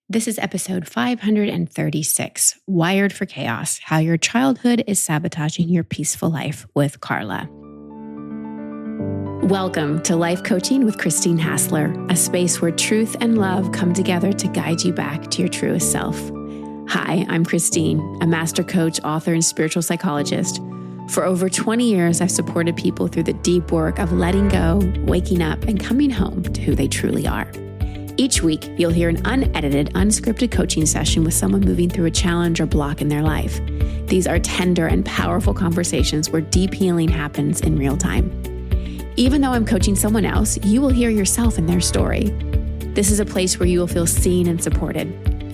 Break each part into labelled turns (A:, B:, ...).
A: This is episode 536, Wired for Chaos, How Your Childhood is Sabotaging Your Peaceful Life with Carla. Welcome to Life Coaching with Christine Hassler, a space where truth and love come together to guide you back to your truest self. Hi, I'm Christine, a master coach, author, and spiritual psychologist. For over 20 years, I've supported people through the deep work of letting go, waking up, and coming home to who they truly are. Each week, you'll hear an unedited, unscripted coaching session with someone moving through a challenge or block in their life. These are tender and powerful conversations where deep healing happens in real time. Even though I'm coaching someone else, you will hear yourself in their story. This is a place where you will feel seen and supported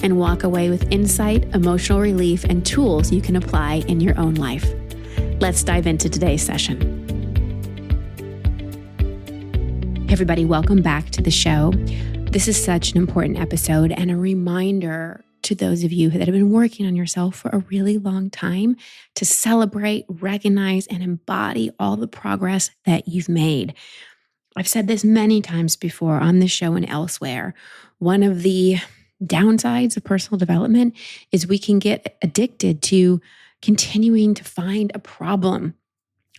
A: and walk away with insight, emotional relief, and tools you can apply in your own life. Let's dive into today's session. Hey everybody, welcome back to the show. This is such an important episode and a reminder to those of you that have been working on yourself for a really long time to celebrate, recognize, and embody all the progress that you've made. I've said this many times before on this show and elsewhere. One of the downsides of personal development is we can get addicted to continuing to find a problem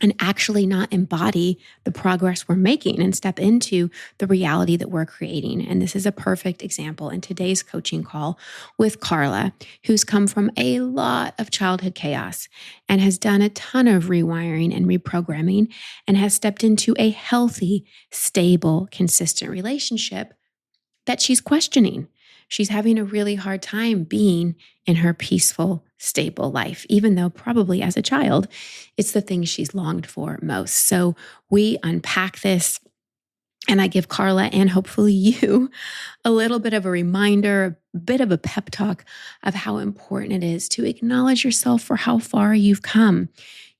A: and actually not embody the progress we're making and step into the reality that we're creating. And this is a perfect example in today's coaching call with Carla, who's come from a lot of childhood chaos and has done a ton of rewiring and reprogramming and has stepped into a healthy, stable, consistent relationship that she's questioning. She's having a really hard time being in her peaceful, stable life, even though probably as a child, it's the thing she's longed for most. So we unpack this, and I give Carla and hopefully you a little bit of a reminder, a bit of a pep talk of how important it is to acknowledge yourself for how far you've come.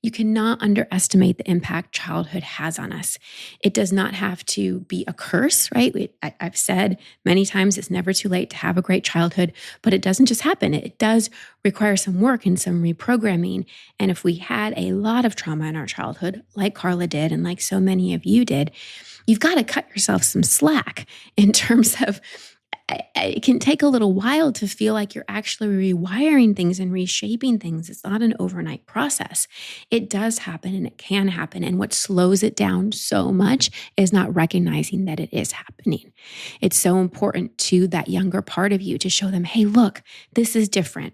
A: You cannot underestimate the impact childhood has on us. It does not have to be a curse, right? I've said many times it's never too late to have a great childhood, but it doesn't just happen. It does require some work and some reprogramming. And if we had a lot of trauma in our childhood, like Carla did and like so many of you did, you've got to cut yourself some slack in terms of it can take a little while to feel like you're actually rewiring things and reshaping things. It's not an overnight process. It does happen and it can happen. And what slows it down so much is not recognizing that it is happening. It's so important to that younger part of you to show them, hey, look, this is different.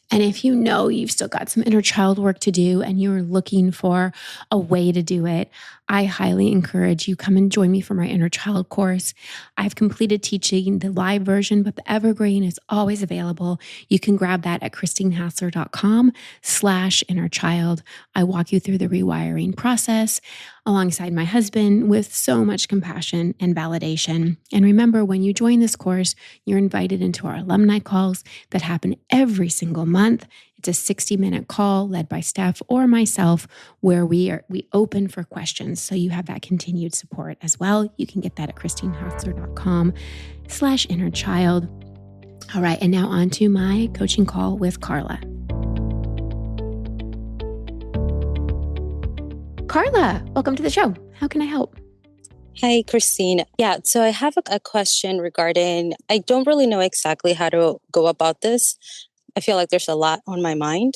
A: And if you know you've still got some inner child work to do and you're looking for a way to do it, I highly encourage you come and join me for my inner child course. I've completed teaching the live version, but the evergreen is always available. You can grab that at christinehassler.com/innerchild. I walk you through the rewiring process alongside my husband with so much compassion and validation. And remember, when you join this course, you're invited into our alumni calls that happen every single month. It's a 60-minute call led by Steph or myself where we open for questions. So you have that continued support as well. You can get that at christinehassler.com/innerchild. All right. And now on to my coaching call with Carla. Carla, welcome to the show. How can I help?
B: Hi, Christine. Yeah, so I have a question regarding, I don't really know exactly how to go about this. I feel like there's a lot on my mind,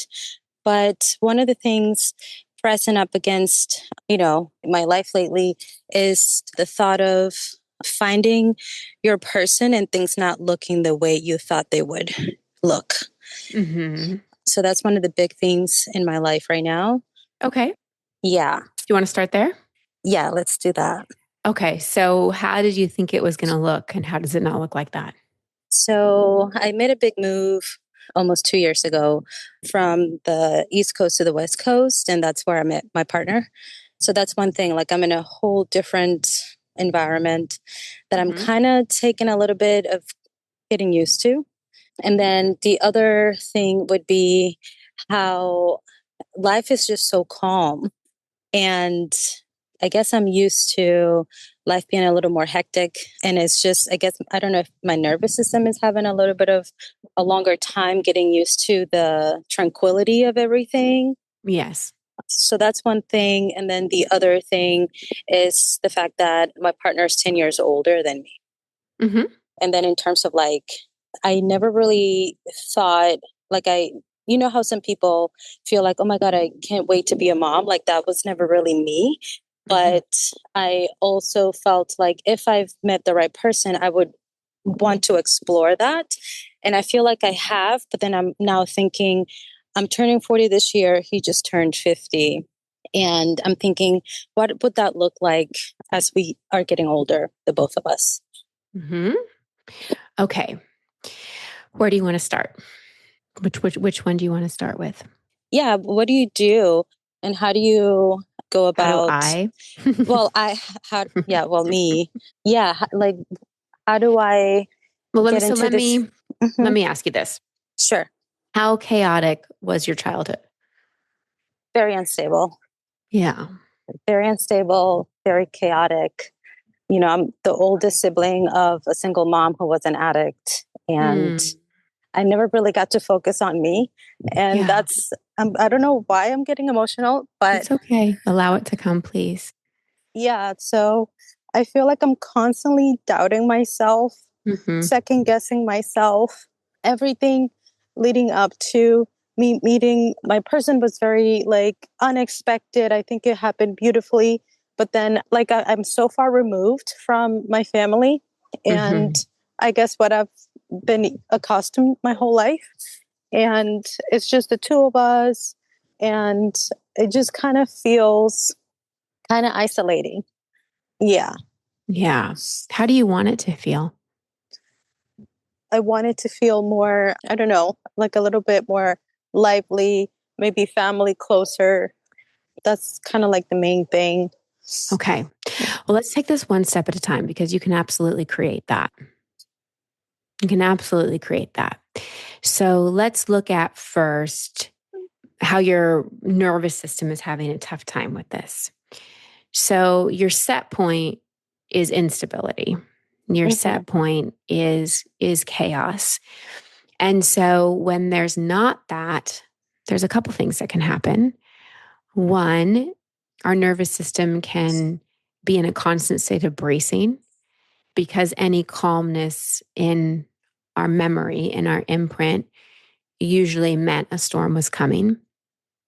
B: but one of the things pressing up against, my life lately is the thought of finding your person and things not looking the way you thought they would look.
A: Mm-hmm.
B: So that's one of the big things in my life right now.
A: Okay.
B: Yeah.
A: Do you want to start there?
B: Yeah, let's do that.
A: Okay. So how did you think it was going to look and how does it not look like that?
B: So I made a big move almost 2 years ago from the East Coast to the West Coast. And that's where I met my partner. So that's one thing, like I'm in a whole different environment that I'm kind of taking a little bit of getting used to. And then the other thing would be how life is just so calm. And I guess I'm used to life being a little more hectic. And it's just, I guess, I don't know if my nervous system is having a little bit of a longer time getting used to the tranquility of everything.
A: Yes.
B: So that's one thing. And then the other thing is the fact that my partner is 10 years older than me.
A: Mm-hmm.
B: And then in terms of like I never really thought, like, you know how some people feel like, oh my God, I can't wait to be a mom. Like, that was never really me.
A: Mm-hmm.
B: But I also felt like if I've met the right person, I would want to explore that. And I feel like I have, but then I'm now thinking, I'm turning 40 this year. He just turned 50. And I'm thinking, what would that look like as we are getting older, the both of us?
A: Mm-hmm. Okay. Where do you want to start? Which one do you want to start with?
B: Yeah, what do you do and how do you go
A: How do
B: about,
A: I?
B: well, how, yeah, well, me, yeah, like, how do I
A: Well,
B: get into
A: let
B: this?
A: let
B: Mhm.
A: me ask you this.
B: Sure.
A: How chaotic was your childhood?
B: Very unstable,
A: Yeah.
B: very unstable, very chaotic. You know, I'm the oldest sibling of a single mom who was an addict, and
A: Mm,
B: I never really got to focus on me. And
A: yeah.
B: that's, I don't know why I'm getting emotional, but
A: It's okay. Allow it to come, please.
B: yeah, so I feel like I'm constantly doubting myself,
A: Mm-hmm.
B: second guessing myself. Everything leading up to me meeting my person was very like unexpected. I think it happened beautifully, but then like I'm so far removed from my family and
A: Mm-hmm.
B: I guess what I've been accustomed my whole life. And it's just the two of us, and it just kind of feels kind of isolating. Yeah.
A: Yeah. How do you want it to feel?
B: I wanted to feel more, I don't know, like a little bit more lively, maybe family closer. That's kind of like the main thing.
A: Okay. Well, let's take this one step at a time because you can absolutely create that. You can absolutely create that. So let's look at first how your nervous system is having a tough time with this. So your set point is instability. Your
B: Hmm.
A: set point is chaos. And so when there's not that, there's a couple things that can happen. One, our nervous system can be in a constant state of bracing because any calmness in our memory, in our imprint, usually meant a storm was coming.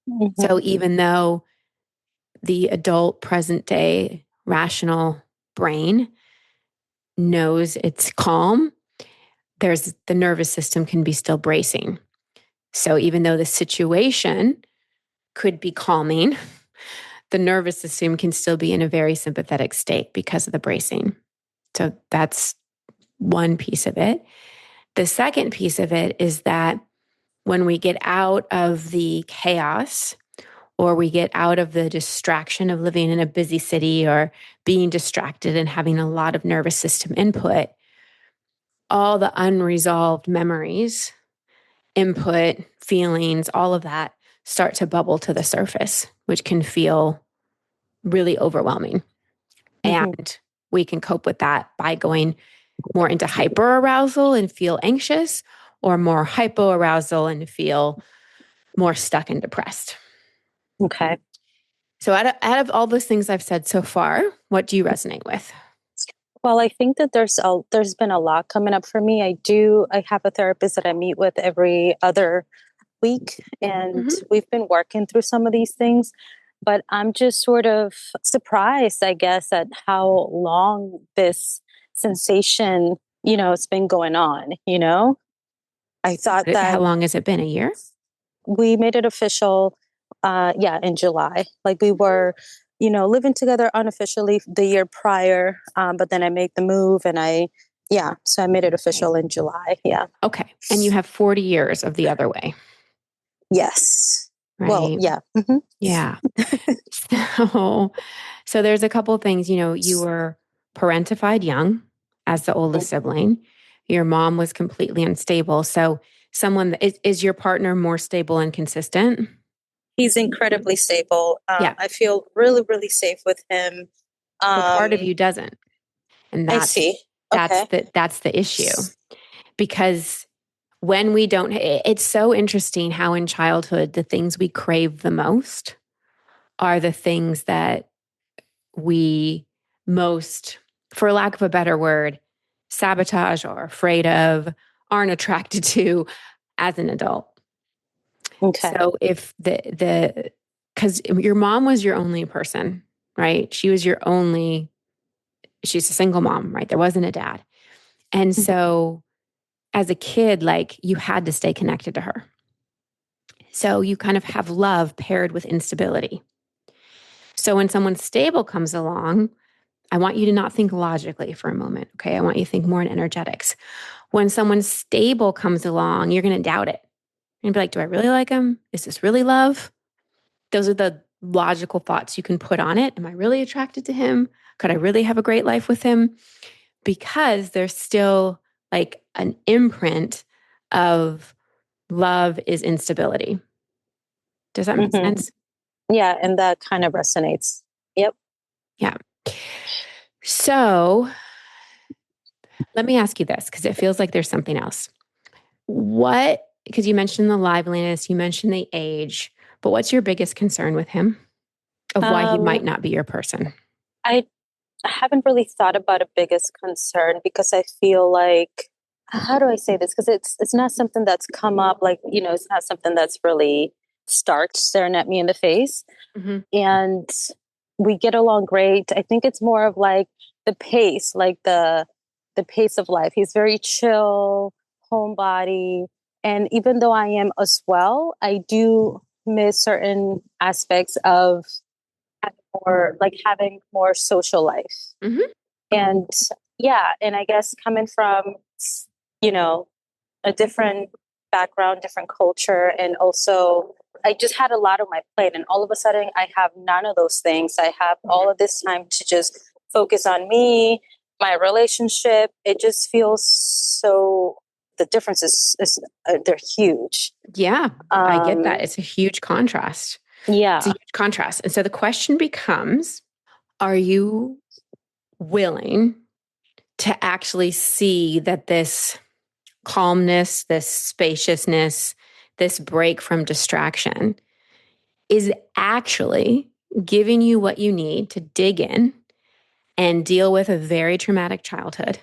B: Hmm.
A: So even though the adult present day rational brain knows it's calm, there's the nervous system can be still bracing. So even though the situation could be calming, the nervous system can still be in a very sympathetic state because of the bracing. So that's one piece of it. The second piece of it is that when we get out of the chaos or we get out of the distraction of living in a busy city or being distracted and having a lot of nervous system input, all the unresolved memories, input, feelings, all of that start to bubble to the surface, which can feel really overwhelming.
B: Hmm.
A: And we can cope with that by going more into hyper arousal and feel anxious, or more hypo arousal and feel more stuck and depressed.
B: Okay.
A: So, out of all those things I've said so far, what do you resonate with?
B: Well, I think that there's been a lot coming up for me. I have a therapist that I meet with every other week, and
A: Mm-hmm.
B: we've been working through some of these things. But I'm just sort of surprised, I guess, at how long this sensation, it's been going on. I thought
A: How
B: that
A: long has it been? A year?
B: we made it official, yeah, in July. Like we were, living together unofficially the year prior, but then I made the move, and yeah, so I made it official in July. Yeah.
A: Okay. And you have 40 years of the other way,
B: Yes. Well,
A: right?
B: yeah. Hmm.
A: Yeah. So, so there's a couple of things, you were parentified young as the oldest sibling. Your mom was completely unstable. So, is your partner more stable and consistent?
B: He's incredibly stable.
A: Yeah.
B: I feel really, really safe with him.
A: But part of
B: Um,
A: you doesn't. And
B: I see. Okay.
A: that's the issue. Because when we don't, it's so interesting how in childhood the things we crave the most are the things that we most, for lack of a better word, sabotage or afraid of aren't attracted to as an adult.
B: Okay.
A: So if because your mom was your only person, right? She's a single mom, right? There wasn't a dad. And so as a kid, like you had to stay connected to her. So you kind of have love paired with instability. So when someone stable comes along, I want you to not think logically for a moment. Okay. I want you to think more in energetics. When someone stable comes along, you're going to doubt it. And be like, do I really like him? Is this really love? Those are the logical thoughts you can put on it. Am I really attracted to him? Could I really have a great life with him? Because there's still like an imprint of love is instability. Does that make sense?
B: Yeah. And that kind of resonates. Yep.
A: Yeah. So let me ask you this because it feels like there's something else. Because you mentioned the liveliness, you mentioned the age, but what's your biggest concern with him of why he might not be your person?
B: I haven't really thought about a biggest concern because I feel like, how do I say this? Because it's not something that's come up, like, it's not something that's really stark staring at me in the face.
A: Mm-hmm.
B: And we get along great. I think it's more of like the pace, like the pace of life. He's very chill, homebody. And even though I am as well, I do miss certain aspects of having more social life.
A: Mm-hmm.
B: And yeah, and I guess coming from, you know, a different background, different culture, and also I just had a lot on my plate, and all of a sudden I have none of those things. I have all of this time to just focus on me, my relationship. It just feels so. The difference is they're huge.
A: Yeah, I get that. It's a huge contrast.
B: Yeah.
A: It's a huge contrast. And so the question becomes, are you willing to actually see that this calmness, this spaciousness, this break from distraction is actually giving you what you need to dig in and deal with a very traumatic childhood,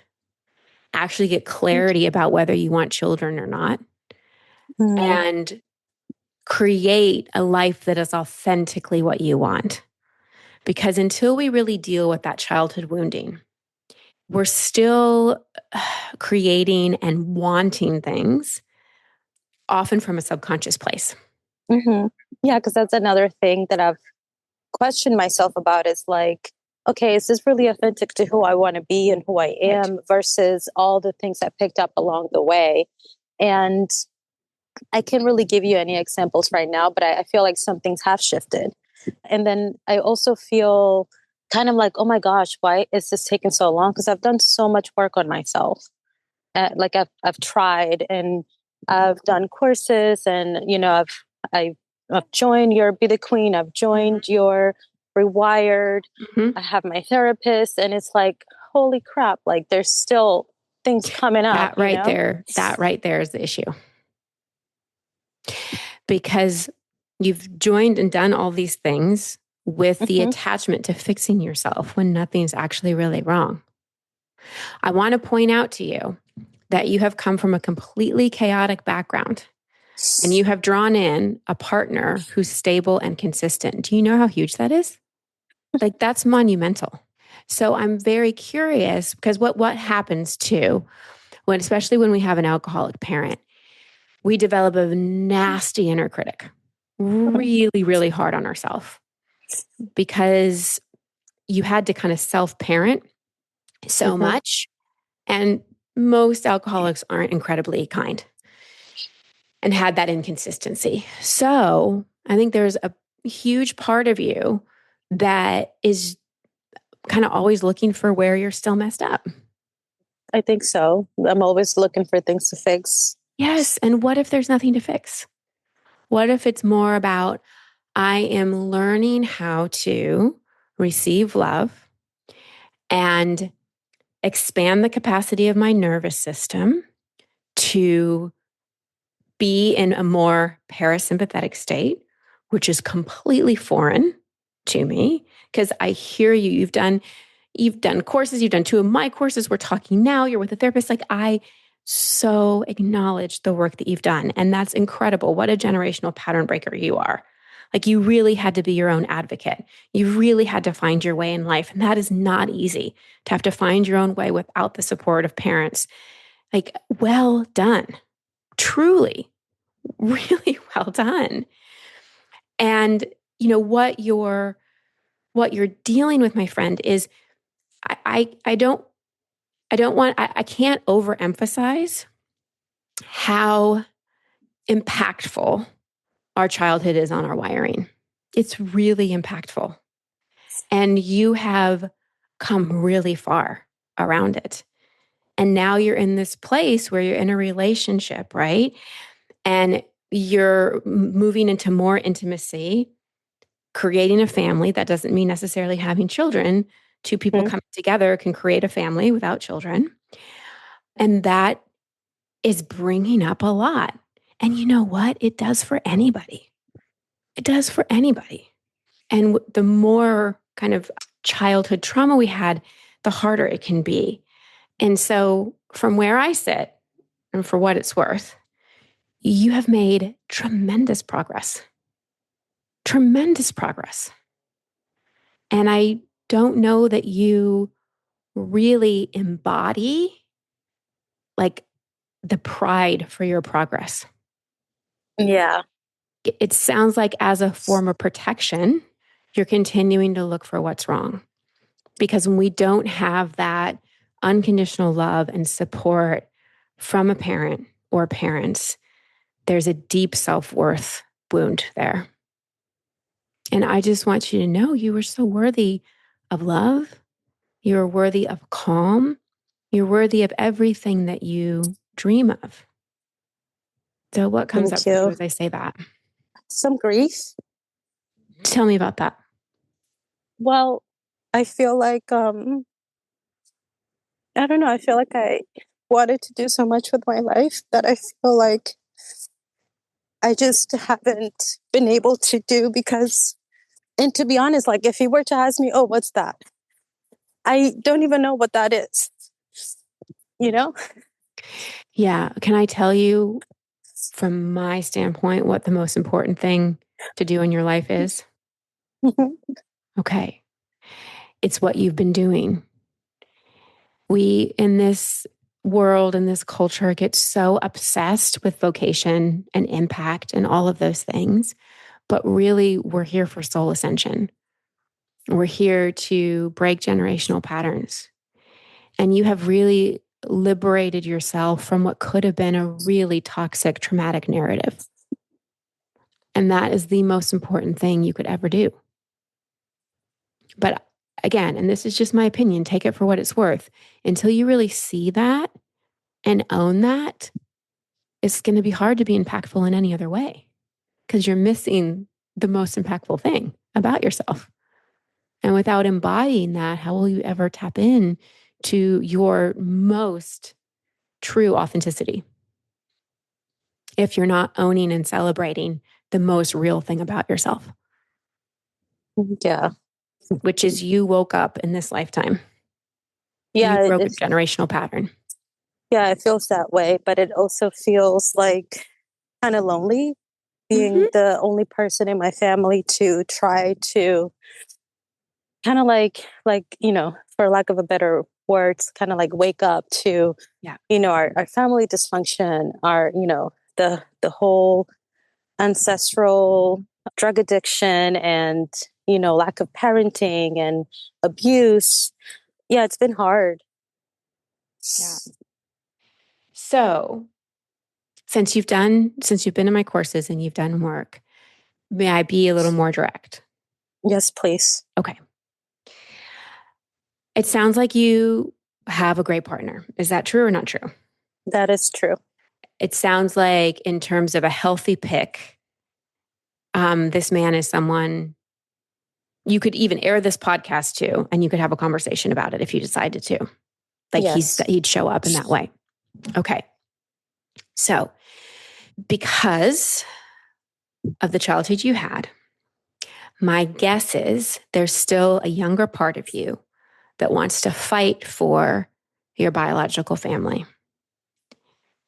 A: actually get clarity about whether you want children or not, and create a life that is authentically what you want. Because until we really deal with that childhood wounding, we're still creating and wanting things, often from a subconscious place.
B: Mm-hmm. Yeah, because that's another thing that I've questioned myself about is like, okay, is this really authentic to who I want to be and who I am versus all the things I picked up along the way? And I can't really give you any examples right now, but I feel like some things have shifted. And then I also feel kind of like, oh my gosh, why is this taking so long? Because I've done so much work on myself. Like I've tried and I've done courses, and I've joined your Be the Queen. I've joined your Rewired.
A: Mm-hmm.
B: I have my therapist, and it's like, holy crap! Like there's still things coming up.
A: That right there is the issue. Because you've joined and done all these things with the attachment to fixing yourself when nothing's actually really wrong. I want to point out to you that you have come from a completely chaotic background and you have drawn in a partner who's stable and consistent. Do you know how huge that is? Like that's monumental. So I'm very curious because what happens too especially when we have an alcoholic parent, we develop a nasty inner critic, really, really hard on ourselves because you had to kind of self-parent so much. And most alcoholics aren't incredibly kind and had that inconsistency. So I think there's a huge part of you that is kind of always looking for where you're still messed up.
B: I think so. I'm always looking for things to fix.
A: Yes. And what if there's nothing to fix? What if it's more about, I am learning how to receive love and expand the capacity of my nervous system to be in a more parasympathetic state, which is completely foreign to me because I hear you. You've done courses, you've done two of my courses. We're talking now, you're with a therapist. Like I so acknowledge the work that you've done. And that's incredible. What a generational pattern breaker you are. Like, you really had to be your own advocate. You really had to find your way in life. And that is not easy, to have to find your own way without the support of parents. Like, well done. Truly, really well done. And what you're dealing with, my friend, is I can't overemphasize how impactful our childhood is on our wiring. It's really impactful. And you have come really far around it. And now you're in this place where you're in a relationship, right? And you're moving into more intimacy, creating a family. That doesn't mean necessarily having children. Two people coming together can create a family without children. And that is bringing up a lot. And you know what? It does for anybody. It does for anybody. And the more kind of childhood trauma we had, the harder it can be. And so, from where I sit, and for what it's worth, you have made tremendous progress. Tremendous progress. And I don't know that you really embody like the pride for your progress.
B: Yeah.
A: It sounds like, as a form of protection, you're continuing to look for what's wrong. Because when we don't have that unconditional love and support from a parent or parents, there's a deep self-worth wound there. And I just want you to know you are so worthy of love. You're worthy of calm. You're worthy of everything that you dream of. So what comes up
B: Thank
A: for you
B: you.
A: as I say that?
B: Some grief.
A: Tell me about that.
B: Well, I feel like I don't know, I feel like I wanted to do so much with my life that I feel like I just haven't been able to do because, and to be honest, like if you were to ask me, oh, what's that? I don't even know what that is, you know?
A: Yeah. Can I tell you, from my standpoint, what the most important thing to do in your life is? Okay. It's what you've been doing. We, in this world, in this culture, get so obsessed with vocation and impact and all of those things. But really, we're here for soul ascension. We're here to break generational patterns. And you have really liberated yourself from what could have been a really toxic, traumatic narrative. And that is the most important thing you could ever do. But again, and this is just my opinion, take it for what it's worth. Until you really see that and own that, it's going to be hard to be impactful in any other way, because you're missing the most impactful thing about yourself. And without embodying that, how will you ever tap in to your most true authenticity if you're not owning and celebrating the most real thing about yourself?
B: Yeah.
A: Which is, you woke up in this lifetime.
B: Yeah.
A: You broke a generational pattern.
B: Yeah, it feels that way, but it also feels like kind of lonely being the only person in my family to try to kind of for lack of a better words, kind of like wake up to,
A: Yeah.
B: Our family dysfunction, our, the whole ancestral drug addiction and, lack of parenting and abuse. Yeah, it's been hard.
A: Yeah. So, since you've been in my courses and you've done work, may I be a little more direct?
B: Yes, please.
A: Okay. It sounds like you have a great partner. Is that true or not true?
B: That is true.
A: It sounds like, in terms of a healthy pick, this man is someone you could even air this podcast to, and you could have a conversation about it if you decided to. Like,
B: Yes.
A: he'd show up in that way. Okay. So, because of the childhood you had, my guess is there's still a younger part of you that wants to fight for your biological family.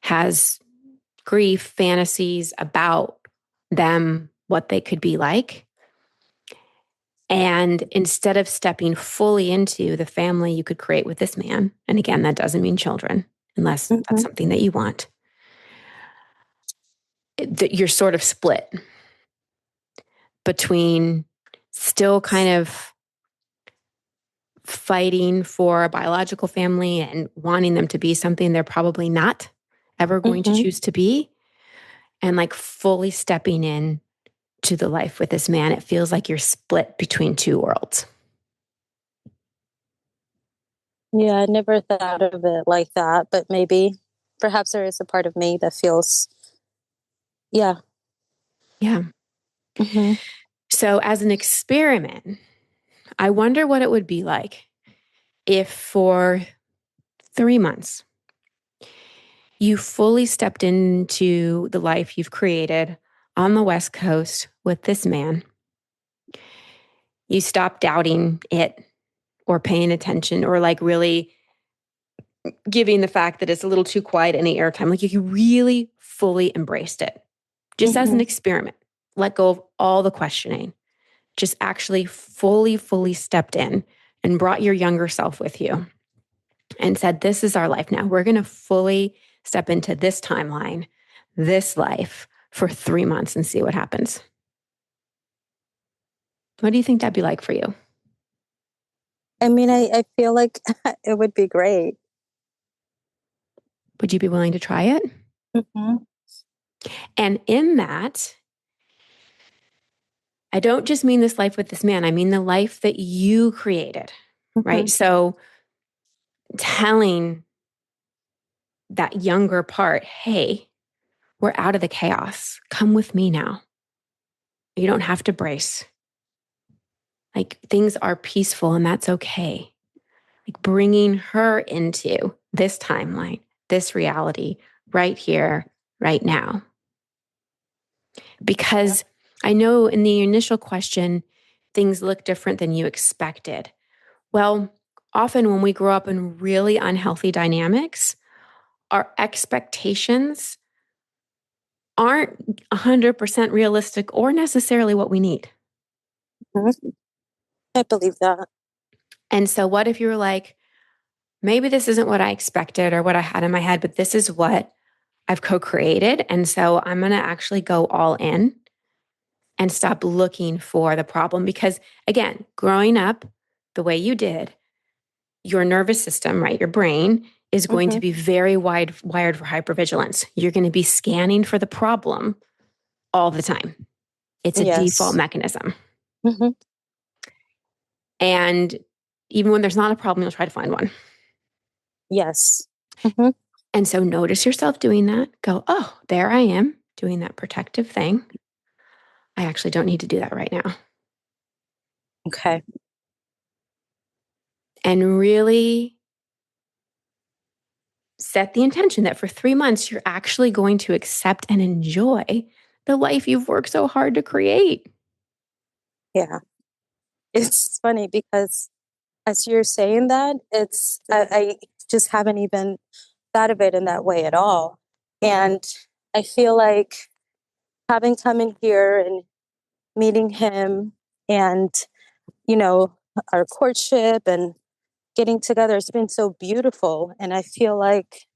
A: has grief, fantasies about them, what they could be like. And instead of stepping fully into the family you could create with this man, and again, that doesn't mean children, unless that's something that you want, that you're sort of split between still kind of fighting for a biological family and wanting them to be something they're probably not ever going to choose to be, and like fully stepping in to the life with this man. It feels like you're split between two worlds.
B: Yeah, I never thought of it like that, but maybe perhaps there is a part of me that feels, yeah.
A: Yeah. So as an experiment, I wonder what it would be like if for 3 months you fully stepped into the life you've created on the West Coast with this man. You stopped doubting it or paying attention or like really giving the fact that it's a little too quiet any airtime. Like you really fully embraced it just as an experiment. Let go of all the questioning. Just actually fully stepped in and brought your younger self with you and said, this is our life now. We're going to fully step into this timeline, this life for 3 months and see what happens. What do you think that'd be like for you?
B: I mean, I feel like it would be great.
A: Would you be willing to try it? And in that, I don't just mean this life with this man, I mean the life that you created, right? So telling that younger part, hey, we're out of the chaos. Come with me now. You don't have to brace. Like things are peaceful and that's okay. Like bringing her into this timeline, this reality right here, right now. Because I know in the initial question, things look different than you expected. Well, often when we grow up in really unhealthy dynamics, our expectations aren't 100% realistic or necessarily what we need.
B: I believe that.
A: And so, what if you were like, maybe this isn't what I expected or what I had in my head, but this is what I've co created. And so, I'm going to actually go all in and stop looking for the problem. Because, again, growing up the way you did, your nervous system, right, your brain is going to be very wired for hypervigilance. You're going to be scanning for the problem all the time. It's a default mechanism. And even when there's not a problem, you'll try to find one.
B: Yes.
A: And so notice yourself doing that. Go, oh, there I am doing that protective thing. I actually don't need to do that right now.
B: Okay.
A: And really set the intention that for 3 months, you're actually going to accept and enjoy the life you've worked so hard to create.
B: Yeah. It's funny because as you're saying that, I just haven't even thought of it in that way at all. And I feel like having come in here and meeting him and, you know, our courtship and getting together has been so beautiful. And I feel like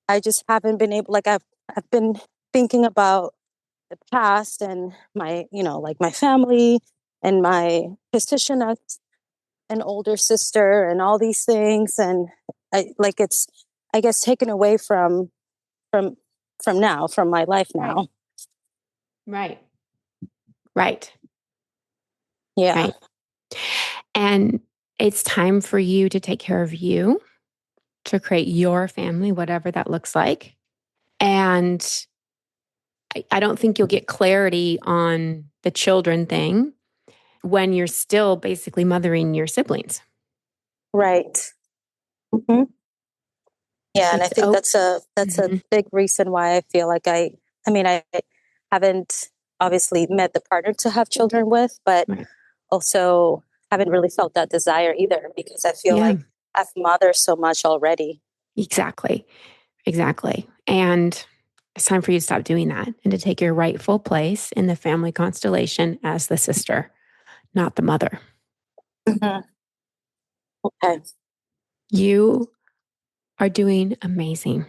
B: I just haven't been able, like I've been thinking about the past and my, you know, like my family and my position as an older sister and all these things. And I like it's, I guess, taken away from now, from my life now.
A: Right. Right.
B: Yeah.
A: Right. And it's time for you to take care of you, to create your family, whatever that looks like. And I don't think you'll get clarity on the children thing when you're still basically mothering your siblings.
B: Right. Yeah, and I think that's a big reason why I feel like I mean I haven't obviously met the partner to have children with, but also haven't really felt that desire either because I feel like I've mothered so much already.
A: Exactly. And it's time for you to stop doing that and to take your rightful place in the family constellation as the sister, not the mother.
B: Mm-hmm. Okay.
A: You are doing amazing,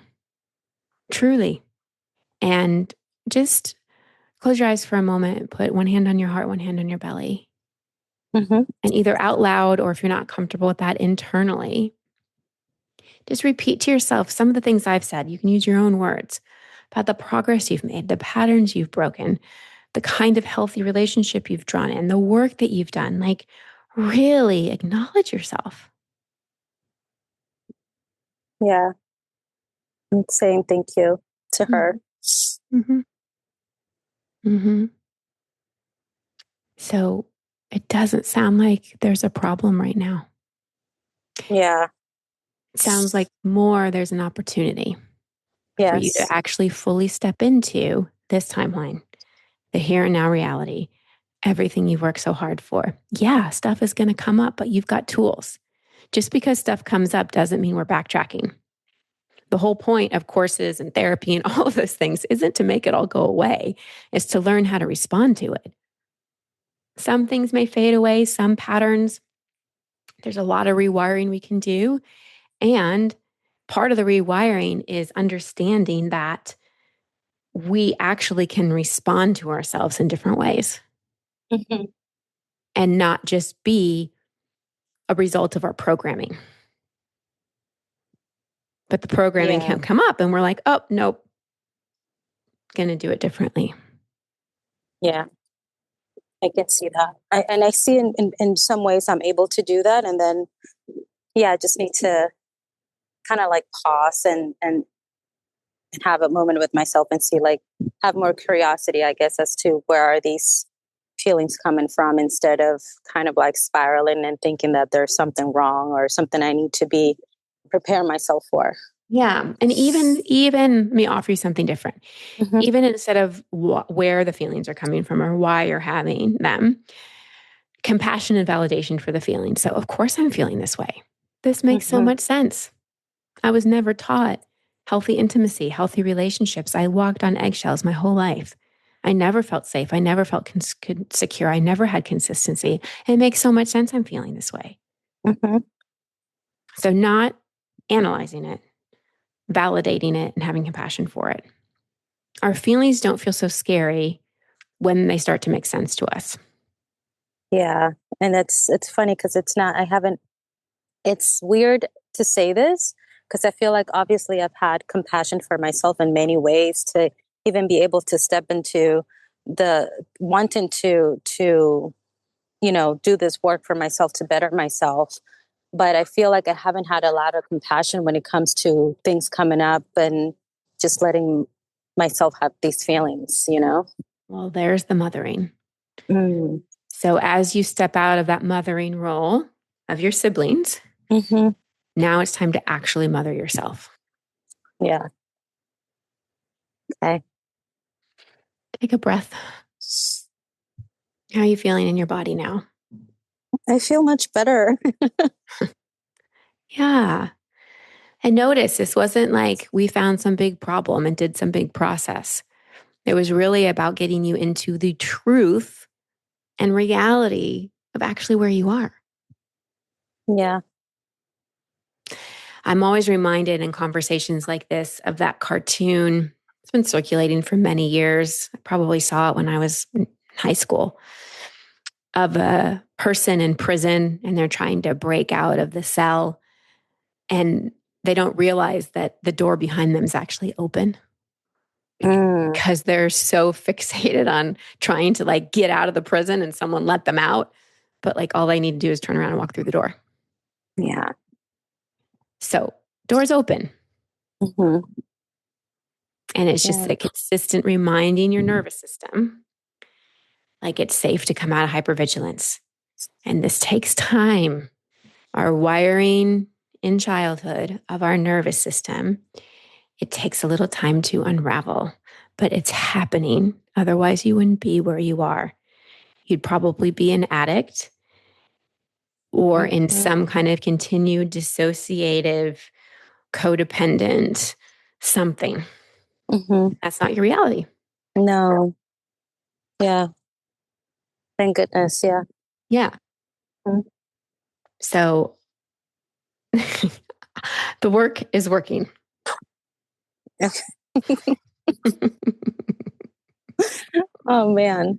A: truly. And just close your eyes for a moment, put one hand on your heart, one hand on your belly.
B: Mm-hmm.
A: And either out loud or if you're not comfortable with that internally, just repeat to yourself some of the things I've said. You can use your own words about the progress you've made, the patterns you've broken, the kind of healthy relationship you've drawn in, the work that you've done. Like, really acknowledge yourself.
B: Yeah. I'm saying thank you to her.
A: Mm-hmm. Mm-hmm. So it doesn't sound like there's a problem right now.
B: Yeah.
A: It sounds like more there's an opportunity for you
B: Yes.
A: to actually fully step into this timeline, the here and now reality, everything you've worked so hard for. Yeah, stuff is going to come up, but you've got tools. Just because stuff comes up doesn't mean we're backtracking. The whole point of courses and therapy and all of those things isn't to make it all go away, it's to learn how to respond to it. Some things may fade away, some patterns. There's a lot of rewiring we can do. And part of the rewiring is understanding that we actually can respond to ourselves in different ways
B: Mm-hmm.
A: and not just be a result of our programming. But the programming
B: Yeah.
A: can come up and we're like, oh, nope, going to do it differently.
B: Yeah. I can see that. I see in some ways I'm able to do that. And then, yeah, I just need to kind of like pause and have a moment with myself and see, like, have more curiosity, I guess, as to where are these feelings coming from instead of kind of like spiraling and thinking that there's something wrong or something I need to be prepare myself for.
A: Yeah. And even let me offer you something different.
B: Mm-hmm.
A: Even instead of where the feelings are coming from or why you're having them, compassion and validation for the feeling. So, of course, I'm feeling this way. This makes so
B: Mm-hmm.
A: much sense. I was never taught healthy intimacy, healthy relationships. I walked on eggshells my whole life. I never felt safe. I never felt secure. I never had consistency. It makes so much sense I'm feeling this way.
B: Mm-hmm.
A: So, not analyzing it, validating it, and having compassion for it. Our feelings don't feel so scary when they start to make sense to us.
B: Yeah. And it's funny because it's not, I haven't, it's weird to say this because I feel like obviously I've had compassion for myself in many ways to even be able to step into the wanting to do this work for myself to better myself. But I feel like I haven't had a lot of compassion when it comes to things coming up and just letting myself have these feelings.
A: Well, there's the mothering.
B: Mm.
A: So, as you step out of that mothering role of your siblings,
B: Mm-hmm.
A: now it's time to actually mother yourself.
B: Yeah. Okay.
A: Take a breath. How are you feeling in your body now?
B: I feel much better.
A: Yeah. And notice this wasn't like we found some big problem and did some big process. It was really about getting you into the truth and reality of actually where you are.
B: Yeah.
A: I'm always reminded in conversations like this of that cartoon. It's been circulating for many years. I probably saw it when I was in high school, of a person in prison and they're trying to break out of the cell and they don't realize that the door behind them is actually open
B: Mm.
A: because they're so fixated on trying to like get out of the prison and someone let them out. But like all they need to do is turn around and walk through the door.
B: Yeah.
A: So doors open.
B: Mm-hmm.
A: And it's just
B: Yeah.
A: a consistent reminding your nervous system, like it's safe to come out of hypervigilance. And this takes time. Our wiring in childhood of our nervous system, it takes a little time to unravel, but it's happening. Otherwise, you wouldn't be where you are. You'd probably be an addict or in
B: Mm-hmm.
A: some kind of continued dissociative, codependent something. That's not your reality.
B: No. Yeah. Thank goodness. Yeah.
A: Yeah.
B: Mhm.
A: So the work is working.
B: Okay. Oh, man.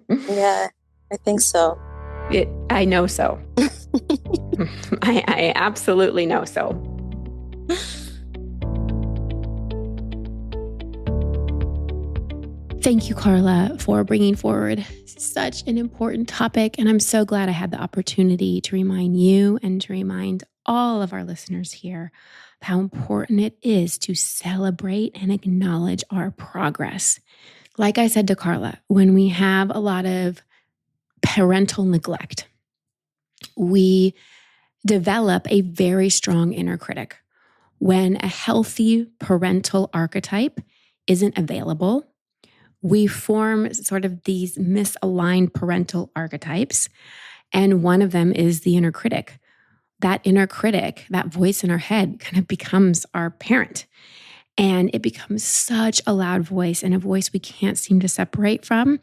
B: Yeah, I think so.
A: I know so. I absolutely know so. Thank you, Carla, for bringing forward such an important topic. And I'm so glad I had the opportunity to remind you and to remind all of our listeners here how important it is to celebrate and acknowledge our progress. Like I said to Carla, when we have a lot of parental neglect, we develop a very strong inner critic. When a healthy parental archetype isn't available, we form sort of these misaligned parental archetypes. And one of them is the inner critic. That inner critic, that voice in our head, kind of becomes our parent. And it becomes such a loud voice and a voice we can't seem to separate from.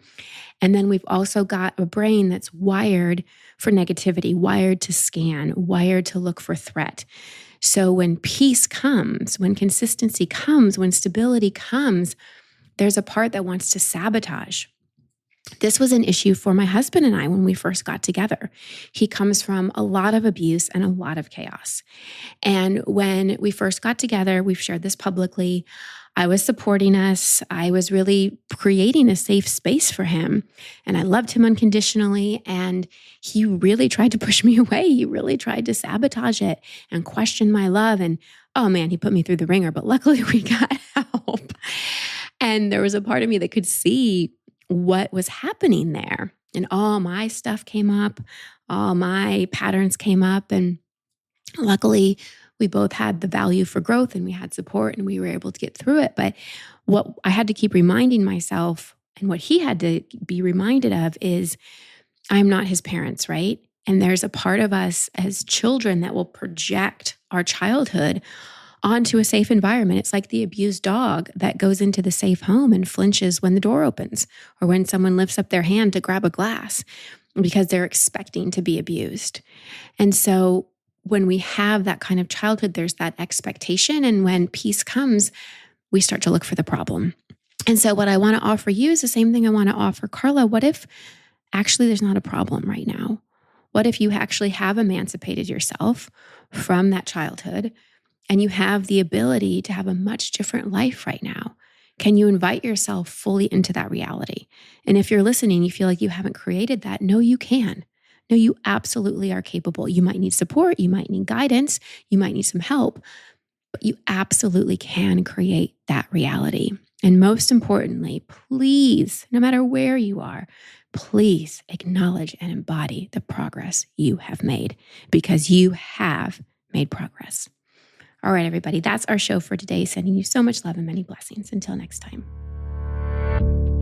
A: And then we've also got a brain that's wired for negativity, wired to scan, wired to look for threat. So when peace comes, when consistency comes, when stability comes, there's a part that wants to sabotage. This was an issue for my husband and I when we first got together. He comes from a lot of abuse and a lot of chaos. And when we first got together, we've shared this publicly, I was supporting us. I was really creating a safe space for him. And I loved him unconditionally. And he really tried to push me away. He really tried to sabotage it and question my love. And oh man, he put me through the ringer. But luckily we got help. And there was a part of me that could see what was happening there. And all my stuff came up, all my patterns came up. And luckily, we both had the value for growth and we had support and we were able to get through it. But what I had to keep reminding myself and what he had to be reminded of is I'm not his parents, right? And there's a part of us as children that will project our childhood onto a safe environment. It's like the abused dog that goes into the safe home and flinches when the door opens or when someone lifts up their hand to grab a glass because they're expecting to be abused. And so when we have that kind of childhood, there's that expectation. And when peace comes, we start to look for the problem. And so what I want to offer you is the same thing I want to offer Carla. What if actually there's not a problem right now? What if you actually have emancipated yourself from that childhood and you have the ability to have a much different life right now? Can you invite yourself fully into that reality? And if you're listening, you feel like you haven't created that, no, you can. No, you absolutely are capable. You might need support. You might need guidance. You might need some help, but you absolutely can create that reality. And most importantly, please, no matter where you are, please acknowledge and embody the progress you have made because you have made progress. All right, everybody, that's our show for today. Sending you so much love and many blessings. Until next time.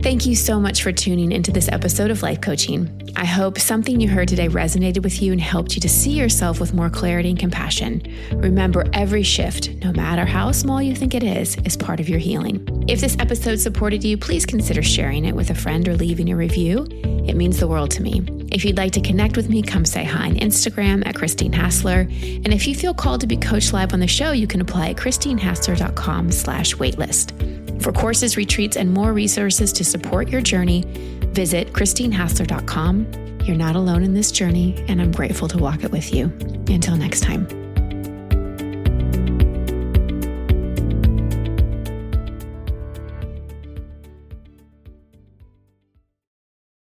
A: Thank you so much for tuning into this episode of Life Coaching. I hope something you heard today resonated with you and helped you to see yourself with more clarity and compassion. Remember, every shift, no matter how small you think it is part of your healing. If this episode supported you, please consider sharing it with a friend or leaving a review. It means the world to me. If you'd like to connect with me, come say hi on Instagram at Christine Hassler. And if you feel called to be coached live on the show, you can apply at christinehassler.com/waitlist. For courses, retreats, and more resources to support your journey, visit christinehassler.com. You're not alone in this journey, and I'm grateful to walk it with you. Until next time.